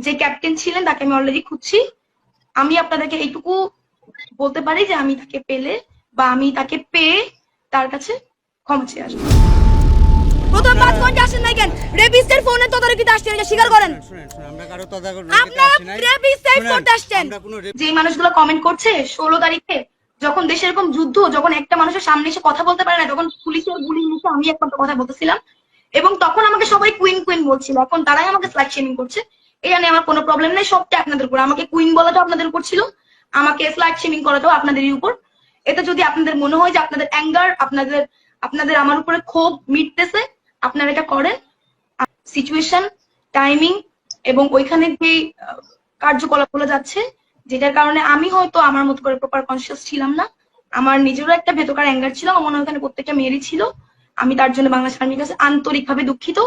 যে ক্যাপ্টেন ছিলেন তাকে আমি অলরেডি খুঁজছি। আমি আপনাদেরকে এইটুকু বলতে পারি যে আমি তাকে পেলে বা আমি তাকে পেয়ে তার কাছে ক্ষমা চেয়ে আসবো। প্রথম 5 ঘন্টা আসেন নাই কেন? রেপিস্টের ফোনে তদারকিতে আসছেন, এটা স্বীকার করেন। আমরা কারো তদারকি আপনারা রেপিস্ট সেভ করতে আসছেন। যে মানুষগুলো কমেন্ট করছে 16 তারিখে যখন দেশে এরকম যুদ্ধ, যখন একটা মানুষের সামনে এসে কথা বলতে পারে না, তখন পুলিশের গুলির মুখে আমি একমাত্র কথা বলতেছিলাম এবং তখন আমাকে সবাই কুইন কুইন বলছিল। এখন তারাই আমাকে স্লাট শেমিং করছে। এটা নিয়ে আমার কোনো প্রবলেম নেই, সবটা আপনাদের উপর। আমাকে কুইন বলাটাও আপনাদের উপর ছিল, আমাকে স্লাট শেমিং করাটাও আপনাদেরই উপর। এটা যদি আপনাদের মনে হয় যে আপনাদের অ্যাঙ্গার, আপনাদের আমার উপরে ক্ষোভ মিটতেছে, আপনারা এটা করেন। সিচুয়েশন, টাইমিং এবং ওইখানে যে কার্যকলাপগুলো যাচ্ছে, যেটার কারণে আমি হয়তো আমার মতো করে প্রপার কনসিয়াস ছিলাম না, আমার নিজেরও একটা ভেতরকার অ্যাঙ্গার ছিল, আমার মনে হয় ওখানে প্রত্যেকটা মেয়েরই ছিল। আমি তার জন্য বাংলাদেশ আর্মির কাছে আন্তরিকভাবে দুঃখিত।